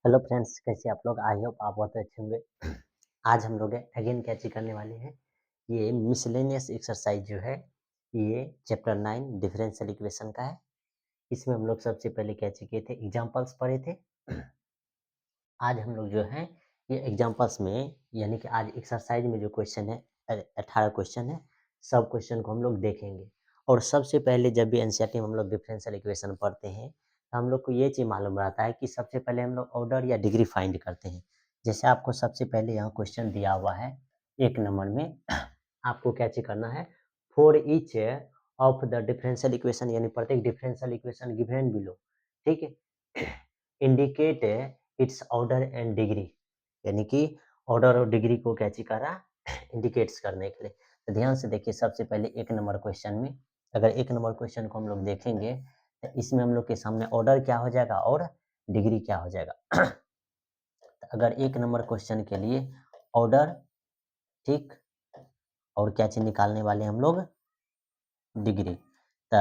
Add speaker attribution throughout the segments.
Speaker 1: Hello friends, कैसे आप लोग? आई होप आप बहुत अच्छे होंगे। आज हम लोग अगेन कैची करने वाले हैं। ये मिसलेनियस एक्सरसाइज जो है, ये चैप्टर 9 डिफरेंशियल इक्वेशन का है। इसमें हम लोग सबसे पहले कैची किए थे, एग्जांपल्स पढ़े थे। आज हम लोग जो है ये एग्जांपल्स में, यानी कि आज एक्सरसाइज में जो क्वेश्चन है 18 क्वेश्चन है, सब क्वेश्चन को हम लोग देखेंगे। और सबसे पहले जब भी एनसीईआरटी में हम लोग डिफरेंशियल इक्वेशन पढ़ते हैं तो हम लोग को ये चीज़ मालूम रहता है कि सबसे पहले हम लोग ऑर्डर या डिग्री फाइंड करते हैं। जैसे आपको सबसे पहले यहाँ क्वेश्चन दिया हुआ है 1 नंबर में। आपको क्या चीज़ करना है, for each of the differential equation, यानी प्रत्येक डिफरेंशियल इक्वेशन गिवन बिलो, ठीक है, indicate it's order and degree, यानी कि ऑर्डर और डिग्री को क्या चीज कर रहा इंडिकेट्स करने के लिए। तो ध्यान से देखिए, सबसे पहले 1 नंबर क्वेश्चन में, अगर 1 नंबर क्वेश्चन को हम लोग देखेंगे तो इसमें हम लोग के सामने ऑर्डर क्या हो जाएगा और डिग्री क्या हो जाएगा। तो अगर 1 नंबर क्वेश्चन के लिए ऑर्डर, ठीक, और क्या चीज निकालने वाले हम लोग, डिग्री। तो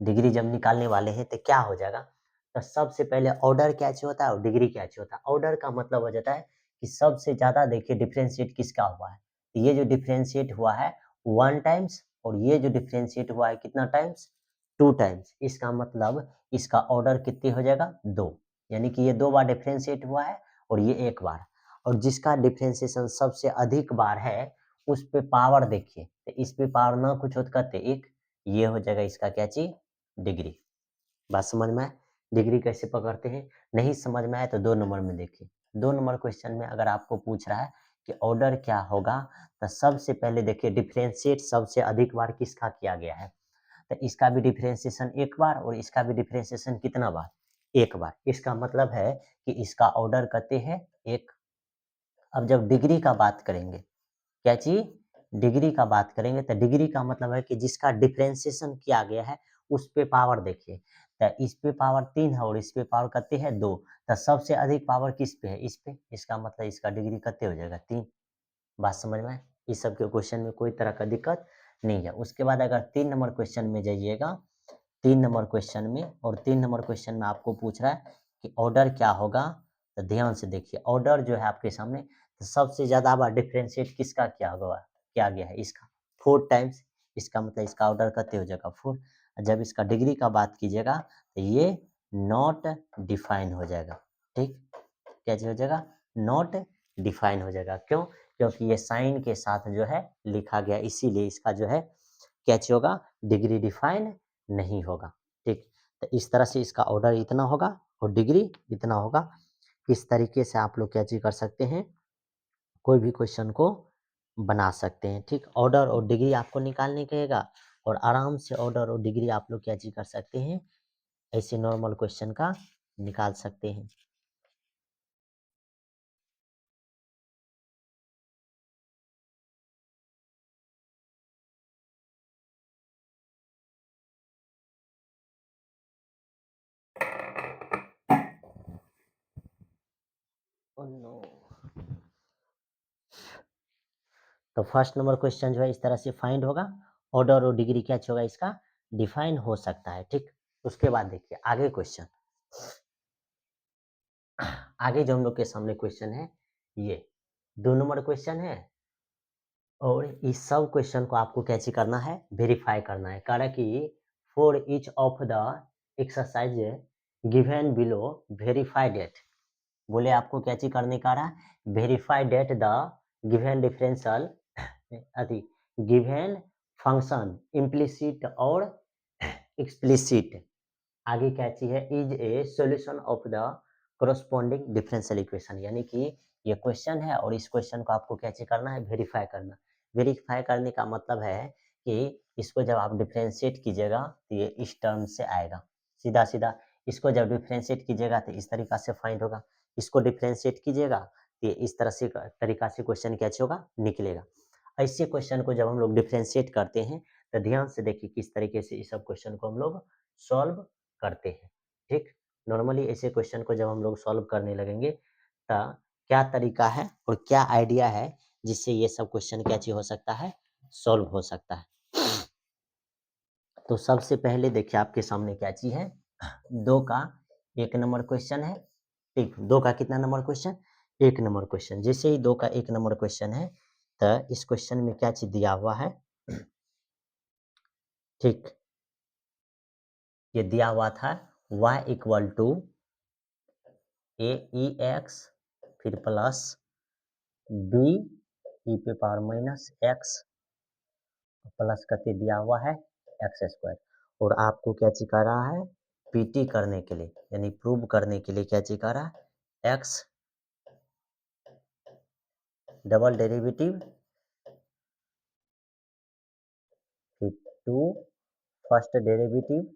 Speaker 1: डिग्री जब निकालने वाले हैं तो क्या हो जाएगा, तो सबसे पहले ऑर्डर क्या चाहिए होता है और डिग्री क्या चाहिए होता है। ऑर्डर का मतलब हो जाता है कि सबसे ज्यादा देखिए डिफरेंशिएट किसका हुआ है। तो ये जो डिफरेंशिएट हुआ है 1 टाइम्स, और ये जो डिफरेंशिएट हुआ है कितना टाइम्स, 2 टाइम्स। इसका मतलब इसका ऑर्डर कितने हो जाएगा, 2, यानी कि ये 2 बार डिफरेंशिएट हुआ है और ये 1 बार। और जिसका डिफरेंशिएशन सबसे अधिक बार है उस पे पावर देखिए, तो इस पे पावर ना कुछ होता करते 1, ये हो जाएगा इसका क्या चीज, डिग्री। बात समझ में आए? डिग्री कैसे पकड़ते हैं? नहीं समझ में आए तो 2 नंबर में देखिए। 2 नंबर क्वेश्चन में अगर आपको पूछ रहा है कि ऑर्डर क्या होगा, तो सबसे पहले देखिए डिफरेंशिएट सबसे अधिक बार किसका किया गया है। तो इसका भी डिफरेंशिएशन 1 बार और इसका भी डिफरेंशिएशन कितना बार, 1 बार। इसका मतलब है कि इसका ऑर्डर कहते हैं 1। अब जब डिग्री का बात करेंगे, क्या चीज, डिग्री का बात करेंगे, तो डिग्री का मतलब है कि जिसका डिफरेंशिएशन किया गया है उस पे पावर देखिए। तो इस पे पावर 3 है और इस पे पावर कितने है, 2। तो सबसे अधिक पावर किस पे है, इस पे। इसका मतलब इसका डिग्री कितने हो जाएगा, 3। बात समझ में आए? इस सब के क्वेश्चन में कोई तरह का दिक्कत नहीं है। उसके बाद अगर 3 नंबर क्वेश्चन में जाइएगा, 3 नंबर क्वेश्चन में, और 3 नंबर क्वेश्चन में आपको पूछ रहा है कि ऑर्डर क्या होगा। तो ध्यान से देखिए, ऑर्डर जो है आपके सामने, तो सबसे ज्यादा बार डिफरेंशिएट किसका किया गया है, इसका 4 टाइम्स। इसका मतलब इसका ऑर्डर कितने हो जाएगा, 4। जब इसका डिग्री का बात कीजिएगा तो ये नॉट डिफाइन हो जाएगा, ठीक। क्या चीज हो जाएगा, नॉट डिफाइन हो जाएगा। क्यों? क्योंकि ये साइन के साथ जो है लिखा गया, इसीलिए इसका जो है क्या चीज होगा, डिग्री डिफाइन नहीं होगा, ठीक। तो इस तरह से इसका ऑर्डर इतना होगा और डिग्री इतना होगा। इस तरीके से आप लोग क्या चीज कर सकते हैं, कोई भी क्वेश्चन को बना सकते हैं, ठीक। ऑर्डर और डिग्री आपको निकालने कहेगा और आराम से ऑर्डर और डिग्री आप लोग क्या चीज कर सकते हैं, ऐसे नॉर्मल क्वेश्चन का निकाल सकते हैं। Oh no. तो फर्स्ट नंबर क्वेश्चन जो है इस तरह से फाइंड होगा, ऑर्डर और डिग्री क्या होगा इसका, डिफाइन हो सकता है, ठीक। उसके बाद देखिए आगे क्वेश्चन, आगे जो हम लोग के सामने क्वेश्चन है, ये 2 नंबर क्वेश्चन है। और इस सब क्वेश्चन को आपको कैसे करना है, वेरीफाई करना है। कह रहा है कि for each of the exercise given below verify that, बोले आपको क्या चीज करने का रहा, verify that the given differential अति गिवन फंक्शन इम्प्लिसिट और एक्सप्लिसिट, आगे क्या चीज है, is a solution of the corresponding differential equation, यानी कि ये क्वेश्चन है और इस क्वेश्चन को आपको क्या चीज करना है, वेरीफाई करना। वेरीफाई करने का मतलब है कि इसको जब आप डिफरेंशिएट कीजिएगा तो ये इस टर्म से आएगा, सीधा सीधा। इसको जब डिफरेंशिएट कीजिएगा तो इस तरीका से फाइंड होगा, इसको डिफरेंशिएट कीजिएगा तो ये इस तरह से तरीका से क्वेश्चन क्या होगा, निकलेगा। ऐसे क्वेश्चन को जब हम लोग डिफरेंशिएट करते हैं तो ध्यान से देखिए किस तरीके से इस सब क्वेश्चन को हम लोग सॉल्व करते हैं, ठीक। नॉर्मली ऐसे क्वेश्चन को जब हम लोग सॉल्व करने लगेंगे तो क्या तरीका है और क्या आइडिया है जिससे ये सब क्वेश्चन क्या चीज हो सकता है, सॉल्व हो सकता है। तो सबसे पहले देखिए आपके सामने क्या चीज है, 2 का 1 नंबर क्वेश्चन है, ठीक। 2 का कितना नंबर क्वेश्चन? 1 number question. जैसे ही 2 का 1 नंबर क्वेश्चन है, तो इस क्वेश्चन में क्या चीज़ दिया हुआ है? ठीक, ये दिया हुआ था y equal to a e x फिर प्लस बी ई पे पावर माइनस एक्स प्लस करके दिया हुआ है एक्स स्क्वायर। और आपको क्या चीज कर रहा है? पीटी करने के लिए यानी प्रूव करने के लिए क्या चीज कर रहा है? एक्स डबल डेरिवेटिव फिर टू फर्स्ट डेरिवेटिव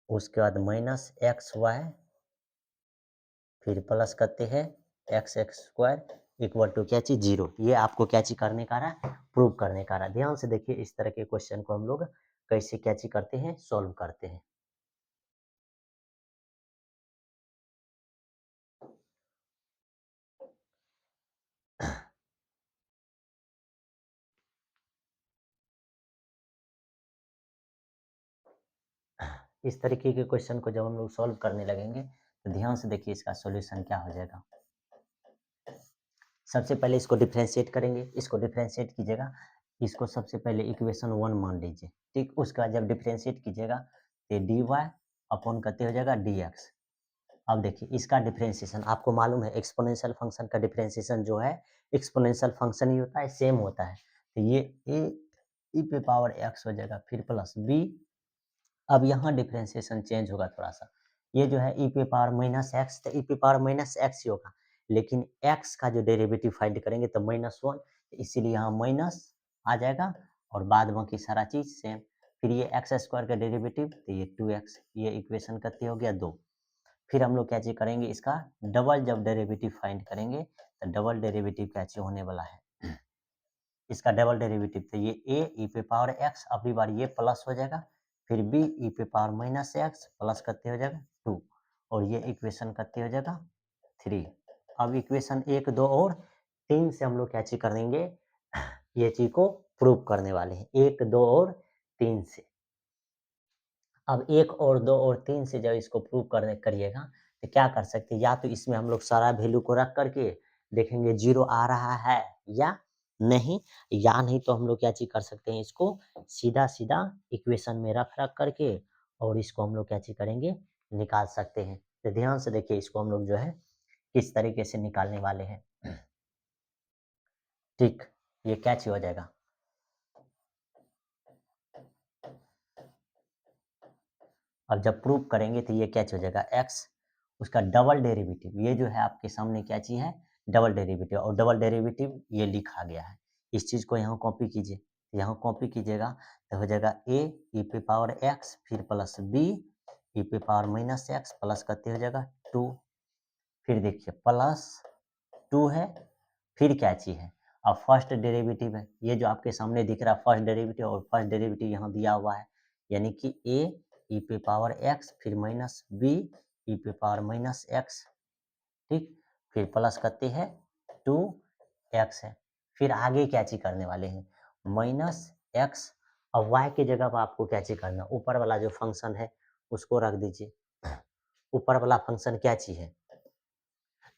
Speaker 1: उसके बाद माइनस एक्स वाई फिर प्लस करते हैं x x square equal to क्या चीज? जीरो। ये आपको क्या चीज करने का रहा? प्रूव करने का रहा। ध्यान से देखिए, इस तरह के क्वेश्चन को हम लोग कैसे क्या चीज करते हैं? सॉल्व करते हैं। इस तरीके के क्वेश्चन को जब हम लोग सॉल्व करने लगेंगे तो ध्यान से देखिए इसका सॉल्यूशन क्या हो जाएगा। सबसे पहले इसको डिफरेंशिएट करेंगे, इसको डिफरेंशिएट कीजिएगा, इसको सबसे पहले इक्वेशन 1 मान लीजिए, ठीक। उसका जब डिफरेंशिएट कीजिएगा तो डी वाई अपॉन करते हो जाएगा डी एक्स। अब देखिए इसका डिफरेंशिएशन आपको मालूम है, एक्सपोनेंशियल फंक्शन का डिफरेंशिएशन जो है एक्सपोनेंशियल फंक्शन ही होता है, सेम होता है। तो ये ए ई पे पावर एक्स हो जाएगा फिर प्लस बी। अब यहाँ डिफरेंशिएशन चेंज होगा थोड़ा सा, ये जो है ई पे पावर माइनस एक्स तो ई पे पावर माइनस एक्स ही होगा, लेकिन एक्स का जो डेरिवेटिव फाइंड करेंगे तो माइनस वन, इसीलिए यहाँ माइनस आ जाएगा और बाद बाकी सारा चीज सेम। फिर ये एक्स स्क्वायर का डेरिवेटिव तो ये 2x, ये इक्वेशन कितनी हो गया? 2। फिर हम लोग क्या चीज करेंगे? इसका डबल जब डेरिवेटिव फाइंड करेंगे तो डबल डेरिवेटिव क्या चीज होने वाला है? इसका डबल डेरिवेटिव तो ये ए ई पे पावर एक्स, अगली बार ये प्लस हो जाएगा, फिर बी ई पे पावर माइनस एक्स प्लस करते हो जाएगा 2, और ये इक्वेशन करते हो जाएगा 3। अब इक्वेशन 1 2 और 3 से हम लोग क्या चीज कर देंगे? ये चीज को प्रूव करने वाले हैं 1 2 और 3 से। अब 1 और 2 और 3 से जब इसको प्रूव करने करिएगा तो क्या कर सकते हैं? या तो इसमें हम लोग सारा वैल्यू को रख करके देखेंगे जीरो आ रहा है या नहीं, या नहीं तो हम लोग क्या चीज कर सकते हैं? इसको सीधा सीधा इक्वेशन में रख रख करके और इसको हम लोग क्या चीज करेंगे? निकाल सकते हैं। तो ध्यान से देखिए इसको हम लोग जो है किस तरीके से निकालने वाले हैं। ठीक, ये क्या चीज हो जाएगा? अब जब प्रूव करेंगे तो ये क्या चीज हो जाएगा? एक्स उसका डबल डेरिवेटिव, ये जो है आपके सामने क्या चीज है? डबल डेरिवेटिव, और डबल डेरिवेटिव ये लिखा गया है। इस चीज को यहाँ कॉपी कीजिए, यहाँ कॉपी कीजिएगा तो हो जाएगा ए ई पे पावर एक्स फिर प्लस बी ई पे पावर माइनस एक्स प्लस करते हो जाएगा 2। फिर देखिए प्लस 2 है, फिर क्या चीज है? अब फर्स्ट डेरिवेटिव है, ये जो आपके सामने दिख रहा है फर्स्ट डेरिवेटिव, और फर्स्ट डेरिवेटिव यहाँ दिया हुआ है, यानी कि ए ई पे पावर एक्स फिर माइनस बी ई पे पावर माइनस एक्स, ठीक। फिर प्लस करते हैं 2x है। फिर आगे क्या चीज करने वाले हैं? Minus x. अब y की जगह पर आपको क्या चीज करना? ऊपर वाला जो फंक्शन है उसको रख दीजिए। ऊपर वाला फंक्शन क्या चीज है?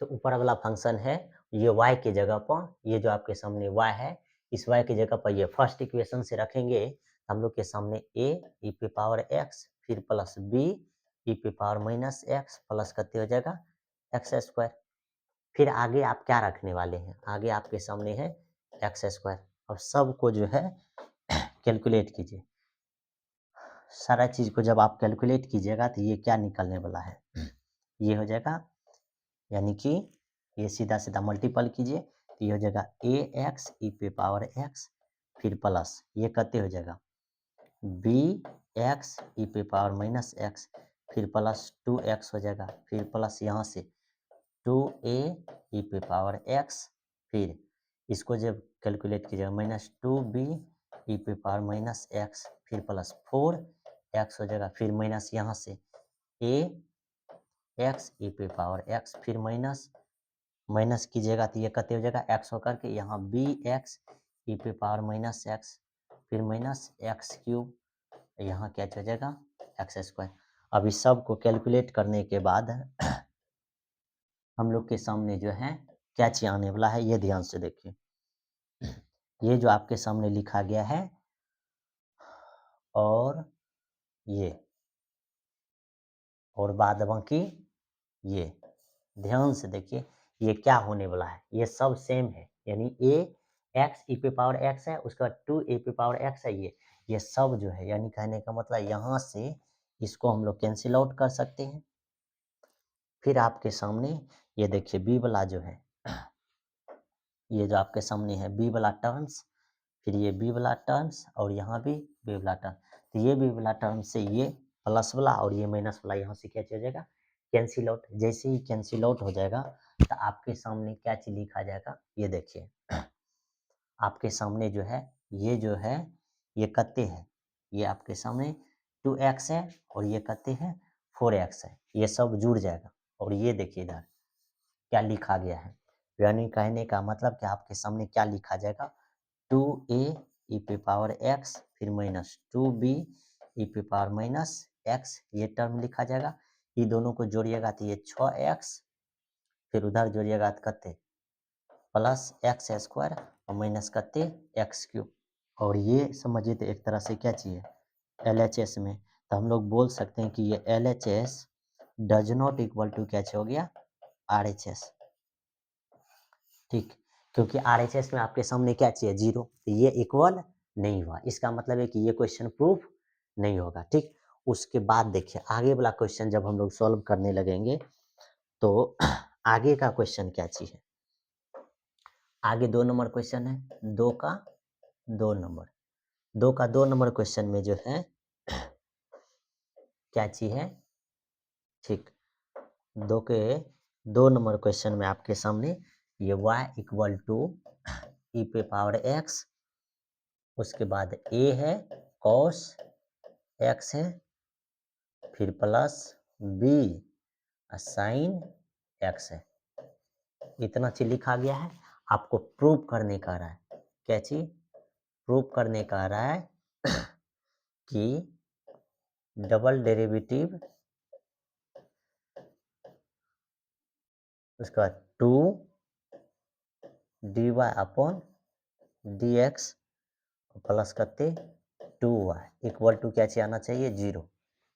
Speaker 1: तो ऊपर वाला फंक्शन है ये y की जगह पर, ये जो आपके सामने y है, इस y की जगह पर ये फर्स्ट इक्वेशन से रखेंगे, हम लोग के सामने a ई पे पावर x फिर प्लस b ई पे पावर माइनस x प्लस करते हो जाएगा एक्स स्क्वायर। फिर आगे आप क्या रखने वाले हैं? आगे आपके सामने है एक्स स्क्वायर। अब सबको जो है कैलकुलेट कीजिए, सारा चीज को जब आप कैलकुलेट कीजिएगा तो ये क्या निकलने वाला है? ये हो जाएगा, यानी कि ये सीधा सीधा मल्टीपल कीजिए तो ये हो जाएगा ए एक्स ई पे पावर एक्स फिर प्लस ये करते हो जाएगा बी एक्स ई पे पावर माइनस एक्स फिर प्लस 2x हो जाएगा, फिर प्लस यहाँ से 2a ई पे पावर x, फिर इसको जब कैलकुलेट कीजिएगा माइनस 2b ई पे पावर माइनस एक्स फिर प्लस 4x हो जाएगा, फिर माइनस यहाँ से a x ई पे पावर x फिर माइनस माइनस कीजिएगा तो ये कितने हो जाएगा? x होकर के यहाँ बी एक्स ई पे पावर माइनस एक्स फिर माइनस एक्स क्यूब, यहाँ क्या हो जाएगा? X square. अब इस सब को कैलकुलेट करने के बाद हम लोग के सामने जो है क्या चीज आने वाला है, ये ध्यान से देखिए। ये जो आपके सामने लिखा गया है और ये और बाद बाकी ये, ध्यान से देखिए ये क्या होने वाला है, ये सब सेम है, यानी ए एक्स ई पे पावर एक्स है, उसके बाद 2 ए पे पावर एक्स है, ये सब जो है, यानी कहने का मतलब यहाँ से इसको हम लोग कैंसिल आउट कर सकते हैं। फिर आपके सामने ये देखिए बी वाला जो है, ये जो आपके सामने है बी वाला टर्म्स, फिर ये बी वाला टर्म्स और यहाँ भी बी वाला टर्म, तो ये बी वाला टर्म से ये प्लस वाला और ये माइनस वाला यहाँ से क्या हो जाएगा, कैंसिल आउट। जैसे ही कैंसिल आउट हो जाएगा तो आपके सामने क्या चीज लिखा जाएगा, ये देखिए आपके सामने जो है ये कत्ते है, ये आपके सामने 2x है और ये कत्ते हैं 4x है, ये सब जुड़ जाएगा। और ये देखिए इधर क्या लिखा गया है, यानी कहने का मतलब कि आपके सामने क्या लिखा जाएगा, 2a ई पे पावर x फिर माइनस 2b ई पे पावर माइनस x, ये टर्म लिखा जाएगा। ये दोनों को जोड़िएगा तो ये 6x, फिर उधर जोड़िएगा तो कत्ते प्लस एक्स स्क्वायर और माइनस कत्ते एक्स क्यूब। और ये समझिए तो एक तरह से क्या चाहिए LHS में, तो हम लोग बोल सकते हैं कि ये LHS does not equal to क्या हो गया RHS, ठीक, क्योंकि RHS में आपके सामने क्या चाहिए 0, तो ये इक्वल नहीं हुआ, इसका मतलब है कि ये क्वेश्चन प्रूफ नहीं होगा, ठीक। उसके बाद देखिए आगे वाला क्वेश्चन जब हम लोग सॉल्व करने लगेंगे तो आगे का क्वेश्चन क्या चीज है, आगे 2 नंबर क्वेश्चन है, 2 का 2 नंबर, 2 का 2 नंबर क्वेश्चन में जो है क्या चीज है, ठीक, 2 के 2 नंबर क्वेश्चन में आपके सामने ये y इक्वल टू ई पे पावर x, उसके बाद a है cos x है, फिर प्लस b साइन x है, इतना चीज लिखा गया है। आपको प्रूव करने का रहा है, क्या चीज प्रूव करने का रहा है कि डबल डेरिवेटिव, उसके बाद 2 dy अपॉन dx प्लस करते 2y इक्वल टू क्या चाहिए आना चाहिए 0,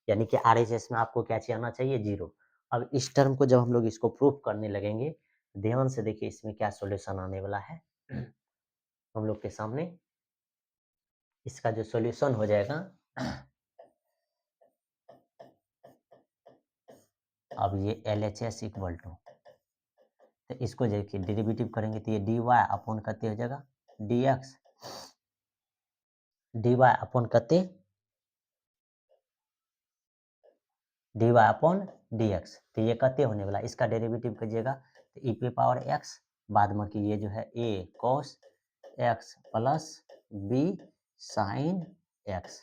Speaker 1: यानी कि RHS में आपको क्या चाहिए आना चाहिए 0। अब इस टर्म को जब हम लोग इसको प्रूफ करने लगेंगे, ध्यान से देखिए इसमें क्या सॉल्यूशन आने वाला है हम लोग के सामने। इसका जो सॉल्यूशन हो जाएगा, अब ये LHS इक्वल टू, तो इसको देखिए डेरिवेटिव करेंगे तो ये dy अपॉन करते हो जाएगा dx, dy अपॉन करते dy अपॉन dx, तो ये कते होने वाला, इसका डेरिवेटिव कीजिएगा तो ई पे पावर x, बाद में कि ये जो है a cos x plus b sine x,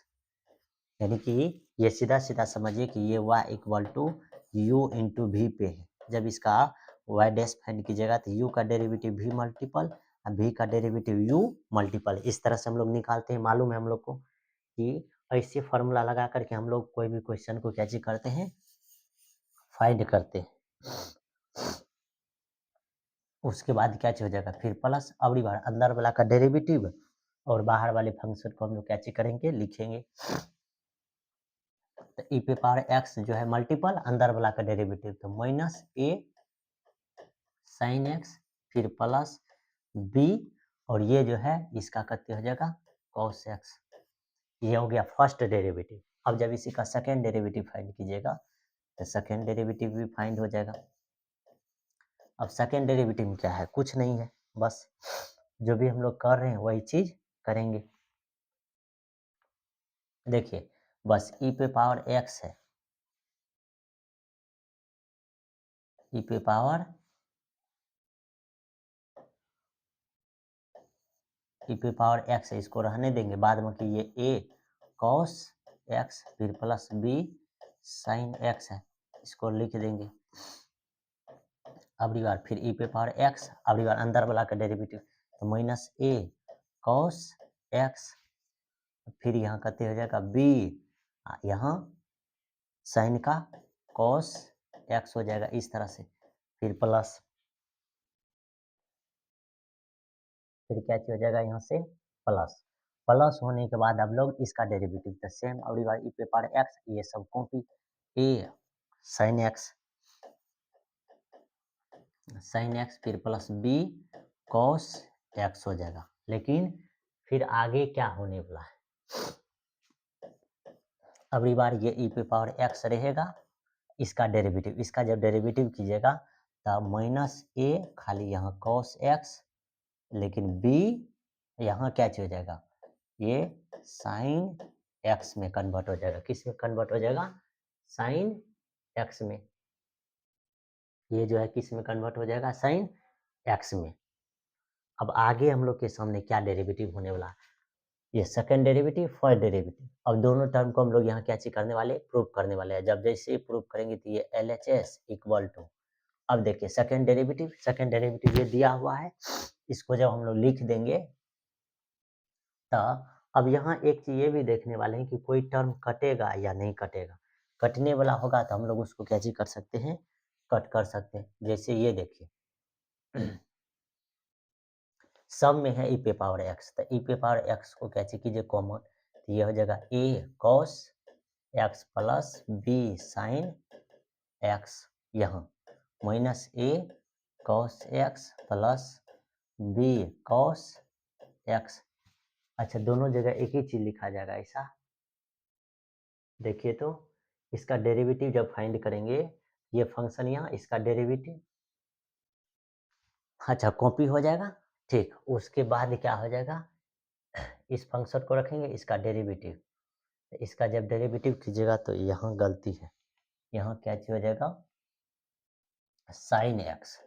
Speaker 1: यानी कि ये सीधा सीधा समझिए कि ये y equal to u into v पे है। जब इसका y डैश फाइंड कीजिएगा तो u का डेरिवेटिव v मल्टीपल और v का डेरिवेटिव u मल्टीपल, इस तरह से हम लोग निकालते हैं। मालूम है हम लोग को कि ऐसे फॉर्मूला लगा करके हम लोग कोई भी क्वेश्चन को क्या चीज करते हैं, फाइंड करते हैं। उसके बाद क्या हो जाएगा फिर प्लस, अगली बार अंदर वाला का डेरिवेटिव और बाहर वाले फंक्शन को हम लोग क्या चीज करेंगे लिखेंगे, तो ई पे पावर एक्स जो है मल्टीपल अंदर वाला का डेरिवेटिव, तो माइनस a साइन एक्स फिर प्लस b और ये जो है इसका कितने हो जाएगा cos x, ये हो गया फर्स्ट डेरिवेटिव। अब जब इसी का सेकेंड डेरिवेटिव फाइंड कीजिएगा तो सेकेंड डेरिवेटिव भी फाइंड हो जाएगा। अब सेकेंड डेरिवेटिव में क्या है, कुछ नहीं है, बस जो भी हम लोग कर रहे हैं वही चीज करेंगे। देखिए बस ई पे पावर x है, ई पे पावर x है, इसको रहने देंगे, बाद में कि ये a cos x फिर प्लस b साइन x है, इसको लिख देंगे। अगली बार फिर ई पे पावर x, अगली बार अंदर वाला का डेरिवेटिव तो माइनस a cos x, फिर यहाँ कहते हो जाएगा b, यहाँ साइन का कॉस एक्स हो जाएगा इस तरह से, फिर प्लस, फिर क्या हो जाएगा यहाँ से प्लस, प्लस होने के बाद अब लोग इसका डेरिवेटिव द सेम और ई पे पावर एक्स, ये सब कॉपी, ए साइन एक्स, साइन एक्स फिर प्लस बी कॉस एक्स हो जाएगा। लेकिन फिर आगे क्या होने वाला है, अगली बार ये ई पे पावर एक्स रहेगा, इसका डेरिवेटिव, इसका जब डेरिवेटिव कीजिएगा तब माइनस ए खाली यहाँ कॉस एक्स, लेकिन बी यहाँ क्या हो जाएगा, ये साइन एक्स में कन्वर्ट हो जाएगा। किस में कन्वर्ट हो जाएगा, साइन एक्स में, ये जो है किस में कन्वर्ट हो जाएगा, साइन एक्स में। अब आगे हम लोग के सामने क्या डेरिवेटिव होने वाला है, ये सेकंड डेरिवेटिव फर्स्ट डेरिवेटिव, अब दोनों टर्म को हम लोग यहाँ क्या चीज करने वाले, प्रूव करने वाले हैं। जब जैसे ही प्रूव करेंगे तो ये L H S equal to, अब देखिए सेकंड डेरिवेटिव ये दिया हुआ है, इसको जब हम लोग लिख देंगे तो अब यहाँ एक चीज ये भी देखने वाले हैं कि कोई टर्म कटेगा या नहीं कटेगा, कटने वाला होगा तो हम लोग उसको क्या चीज कर सकते हैं, कट कर सकते हैं। जैसे ये देखिए सब में है ई पे पावर एक्स, तो ई पे पावर एक्स को क्या चीज कीजिए कॉमन, तो ये हो जाएगा a cos x plus b sign x, यहाँ minus a cos x plus b cos x. अच्छा दोनों जगह एक ही चीज लिखा जाएगा ऐसा, देखिए तो इसका डेरिवेटिव जब फाइंड करेंगे, ये फंक्शन यहाँ इसका डेरिवेटिव, अच्छा कॉपी हो जाएगा, ठीक। उसके बाद क्या हो जाएगा, इस फंक्शन को रखेंगे, इसका डेरिवेटिव, इसका जब डेरिवेटिव कीजिएगा तो यहाँ गलती है, यहाँ क्या चीज हो जाएगा, साइन एक्स,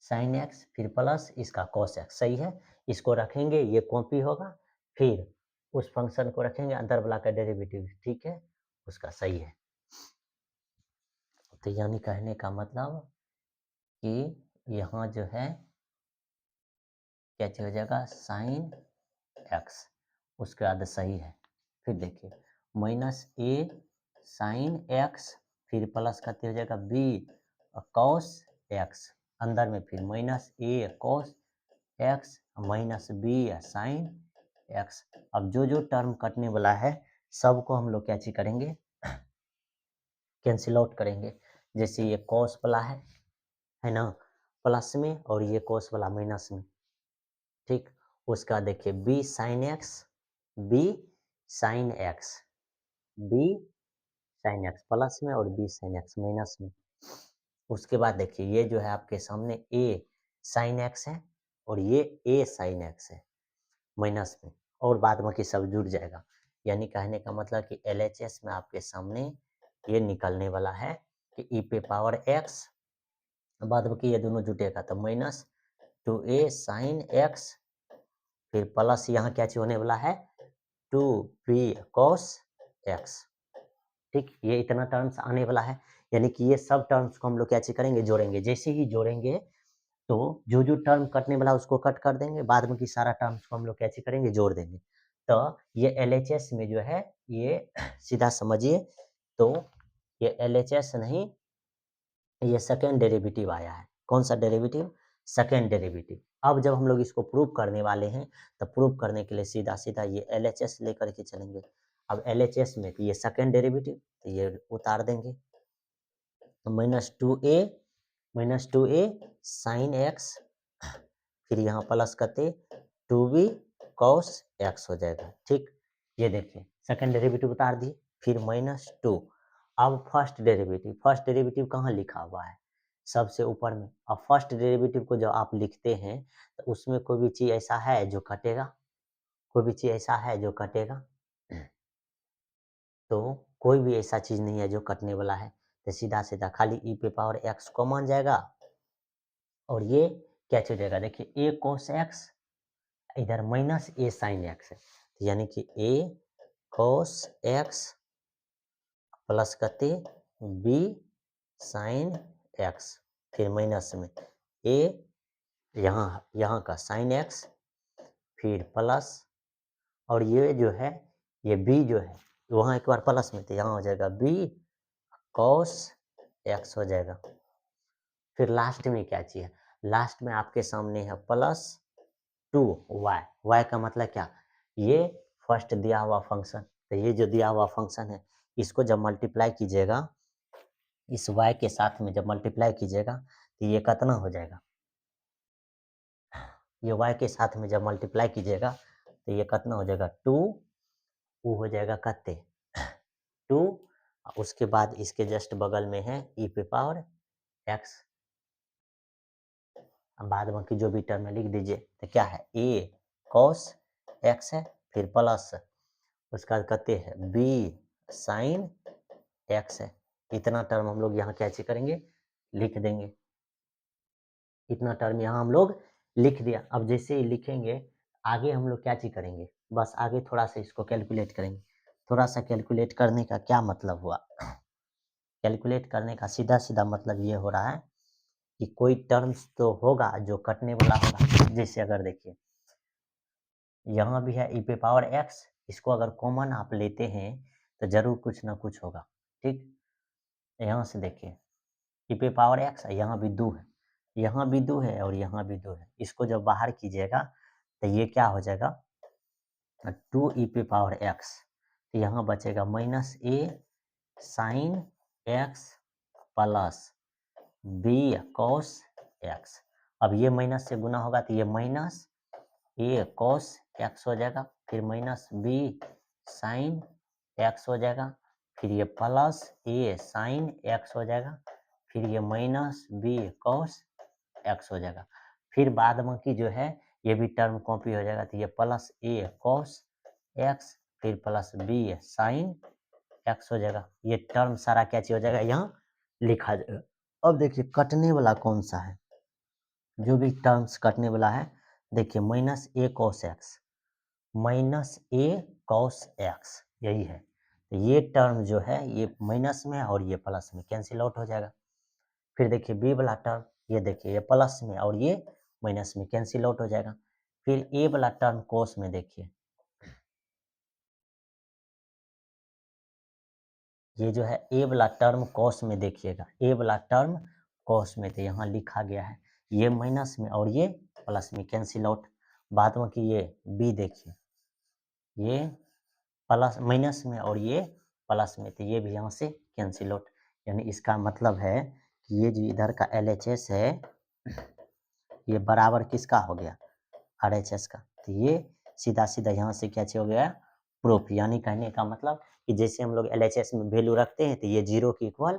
Speaker 1: साइन एक्स फिर प्लस इसका कॉस एक्स, सही है। इसको रखेंगे, ये कॉपी होगा, फिर उस फंक्शन को रखेंगे, अंदर वाला का डेरिवेटिव, ठीक है, उसका सही है। तो यानी कहने का मतलब कि यहाँ जो है क्या चीज हो जाएगा, साइन एक्स, उसके बाद सही है। फिर देखिए माइनस ए साइन एक्स फिर प्लस का हो जाएगा बी कॉस एक्स, अंदर में फिर minus a cos x minus b sign x. अब जो जो टर्म कटने वाला है सबको हम लोग क्या चीज करेंगे, कैंसिल आउट करेंगे। जैसे ये कॉस वाला है ना प्लस में, और ये कॉस वाला माइनस में, ठीक। उसका देखिए b sign x, b sign x, b sign x plus में और बी साइन एक्स माइनस में। उसके बाद देखिए ये जो है आपके सामने ए साइन एक्स है और ये ए साइन एक्स है माइनस में, और बाद बाकी सब जुड़ जाएगा। यानी कहने का मतलब कि एलएचएस में आपके सामने ये निकलने वाला है कि ई पे पावर एक्स, बाद बाकी ये दोनों जुटेगा तो माइनस टू ए साइन एक्स, फिर प्लस यहाँ क्या चीज होने वाला है, टू बी कॉस एक्स, ठीक। ये इतना टर्म्स आने वाला है, यानी कि ये सब टर्म्स को हम लोग क्या चीज करेंगे, जोड़ेंगे। जैसे ही जोड़ेंगे तो जो जो टर्म कटने वाला है उसको कट कर देंगे, बाद में की सारा टर्म्स को हम लोग क्या चीज करेंगे, जोड़ देंगे। तो ये एलएचएस में जो है ये सीधा समझिए, तो ये एलएचएस नहीं, ये सेकेंड डेरिवेटिव आया है। कौन सा डेरिवेटिव, सेकेंड डेरिवेटिव। अब जब हम लोग इसको प्रूव करने वाले हैं तो प्रूव करने के लिए सीधा सीधा ये एलएचएस लेकर के चलेंगे। अब एलएचएस में तो ये सेकेंड डेरिवेटिव, तो ये उतार देंगे, माइनस टू ए साइन एक्स, फिर यहाँ प्लस करते टू बी कॉस एक्स हो जाएगा, ठीक। ये देखिए सेकेंड डेरिवेटिव उतार दिए, फिर माइनस टू। अब फर्स्ट डेरिवेटिव कहाँ लिखा हुआ है, सबसे ऊपर में। अब फर्स्ट डेरिवेटिव को जब आप लिखते हैं तो उसमें कोई भी चीज ऐसा है जो कटेगा, कोई भी चीज ऐसा है जो कटेगा, तो कोई भी ऐसा चीज नहीं है जो कटने वाला है, तो सीधा सीधा खाली ई पे पावर एक्स कॉमन जाएगा, और ये क्या हो जाएगा, देखिए ए कोस एक्स, इधर माइनस ए साइन एक्स है, तो यानी कि ए कोस एक्स प्लस करते बी साइन एक्स, फिर माइनस में ए यहाँ यहाँ का साइन एक्स, फिर प्लस, और ये जो है ये बी जो है वहाँ एक बार प्लस में, तो यहाँ हो जाएगा बी कॉस एक्स हो जाएगा। फिर लास्ट में क्या चाहिए? लास्ट में आपके सामने है प्लस 2 वाई। वाई का मतलब क्या? ये फर्स्ट दिया हुआ फंक्शन, तो ये जो दिया हुआ फंक्शन है, इसको जब मल्टीप्लाई कीजिएगा, इस वाई के साथ में जब मल्टीप्लाई कीजिएगा, तो ये कितना हो जाएगा? ये वाई के साथ में जब मल्टीप्लाई कीजिएगा, तो ये कितना हो जाएगा? 2, वो हो जाएगा कितने? 2, उसके बाद इसके जस्ट बगल में है ई पे पावर एक्स। अब बाद बाकी जो भी टर्म है लिख दीजिए। तो क्या है? ए कॉस एक्स है, फिर प्लस उसका बाद कहते हैं बी साइन एक्स है। इतना टर्म हम लोग यहाँ क्या चीज करेंगे? लिख देंगे। इतना टर्म यहाँ हम लोग लिख दिया। अब जैसे ही लिखेंगे, आगे हम लोग क्या चीज करेंगे? बस आगे थोड़ा सा इसको कैलकुलेट करेंगे। थोड़ा सा कैलकुलेट करने का क्या मतलब हुआ? कैलकुलेट करने का सीधा सीधा मतलब ये हो रहा है कि कोई टर्म्स तो होगा जो कटने वाला होगा। जैसे अगर देखिए, यहाँ भी है ई पे पावर एक्स, इसको अगर कॉमन आप लेते हैं तो जरूर कुछ ना कुछ होगा। ठीक, यहाँ से देखिए, ई पे पावर एक्स, यहाँ भी 2 है, यहाँ भी 2 है और यहाँ भी 2 है। इसको जब बाहर कीजिएगा तो ये क्या हो जाएगा? 2 ई पे पावर एक्स। तो यहाँ बचेगा minus a sin x plus b cos x. अब ये माइनस से गुना होगा तो ये माइनस ए कॉस एक्स हो जाएगा, फिर माइनस बी साइन एक्स हो जाएगा, फिर ये प्लस ए साइन एक्स हो जाएगा, फिर ये माइनस बी कॉस एक्स हो जाएगा। फिर बाद बाकी जो है ये भी टर्म कॉपी हो जाएगा, तो ये प्लस ए कॉस एक्स फिर प्लस बी साइन एक्स हो जाएगा। ये टर्म सारा क्या चीज हो जाएगा? यहाँ लिखा जाएगा। अब देखिए कटने वाला कौन सा है? जो भी टर्म्स कटने वाला है, देखिए minus a cos x, minus a cos x, यही है। तो ये टर्म जो है ये माइनस में और ये प्लस में कैंसिल आउट हो जाएगा। फिर देखिए बी वाला टर्म, ये देखिए ये प्लस में और ये माइनस में कैंसिल आउट हो जाएगा। फिर ए वाला टर्म कोस में देखिए, ये जो है ए वाला टर्म कॉस में देखिएगा, ए वाला टर्म कॉस में, तो यहाँ लिखा गया है ये माइनस में और ये प्लस में कैंसिल आउट। बाद में कि ये बी देखिए, ये प्लस माइनस में और ये प्लस में, तो ये भी यहाँ से कैंसिल आउट। यानी इसका मतलब है कि ये जो इधर का एल एच एस है, ये बराबर किसका हो गया? आर एच एस का। तो ये सीधा सीधा यहाँ से क्या हो गया? प्रूफ। यानी कहने का मतलब कि जैसे हम लोग एल एच एस में वैल्यू रखते हैं तो ये जीरो के इक्वल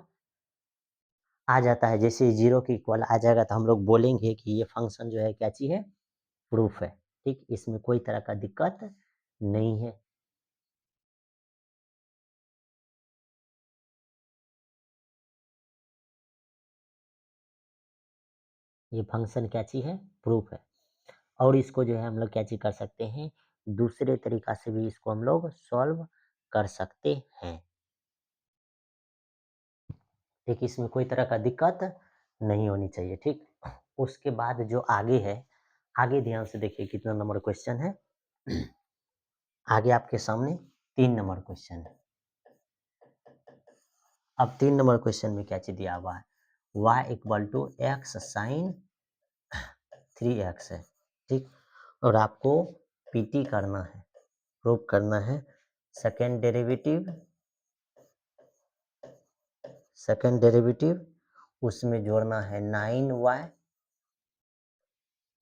Speaker 1: आ जाता है। जैसे जीरो के इक्वल आ जाएगा तो हम लोग बोलेंगे कि ये फंक्शन जो है क्या चीज है? प्रूफ है। ठीक, इसमें कोई तरह का दिक्कत नहीं है। ये फंक्शन क्या चीज है? प्रूफ है। और इसको जो है हम लोग क्या चीज कर सकते हैं? दूसरे तरीका से भी इसको हम लोग सॉल्व कर सकते हैं। ठीक, इसमें कोई तरह का दिक्कत नहीं होनी चाहिए। ठीक, उसके बाद जो आगे है, आगे ध्यान से देखिए कितना नंबर क्वेश्चन है। आगे आपके सामने 3 नंबर क्वेश्चन है। अब 3 नंबर क्वेश्चन में क्या चीज दिया हुआ है? y equal to x sine 3x है। ठीक, और आपको पीटी करना है, प्रूव करना है सेकेंड डेरिवेटिव, सेकेंड डेरिवेटिव उसमें जोड़ना है 9y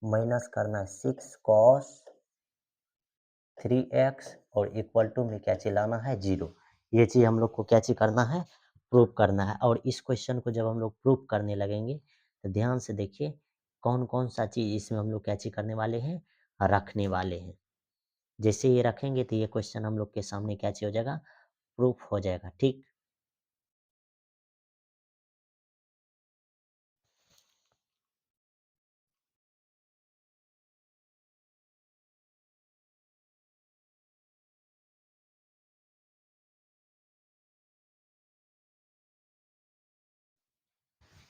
Speaker 1: माइनस करना है 6 कॉस 3x और इक्वल टू में क्या चीज लाना है? 0। ये चीज हम लोग को क्या चीज करना है? प्रूव करना है। और इस क्वेश्चन को जब हम लोग प्रूव करने लगेंगे तो ध्यान से देखिए कौन कौन सा चीज इसमें हम लोग क्या चीज करने वाले हैं? रखने वाले हैं। जैसे ये रखेंगे तो ये क्वेश्चन हम लोग के सामने क्या चीज हो जाएगा? प्रूफ हो जाएगा। ठीक,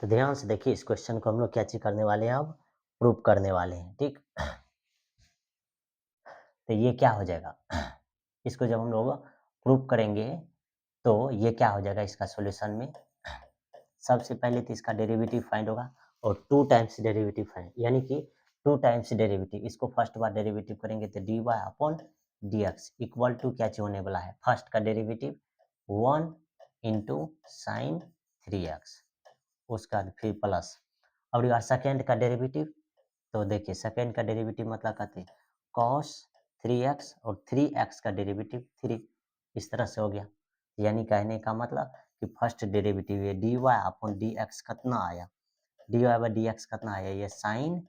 Speaker 1: तो ध्यान से देखिए इस क्वेश्चन को हम लोग क्या चीज करने वाले हैं? अब प्रूव करने वाले हैं। ठीक, तो ये क्या हो जाएगा? इसको जब हम लोग प्रूव करेंगे तो ये क्या हो जाएगा इसका सॉल्यूशन में, सबसे पहले तो इसका डेरिवेटिव फाइंड होगा और 2 टाइम्स डेरिवेटिव फाइंड, यानी कि 2 टाइम्स डेरिवेटिव, इसको फर्स्ट बार डेरिवेटिव करेंगे तो dy upon dx equal to क्या चीज होने वाला है, फर्स्ट का डेरिवेटिव 1 इंटू साइन 3x, उसका फिर प्लस, और यार सेकेंड का डेरिवेटिव, तो देखिए सेकेंड का डेरिवेटिव मतलब कहते हैं cos 3x और 3x का डेरिवेटिव 3, इस तरह से हो गया, यानी कहने का मतलब कि फर्स्ट डेरिवेटिव ये dy अपॉन dx कितना आया, dy बाई dx कितना आया, ये साइन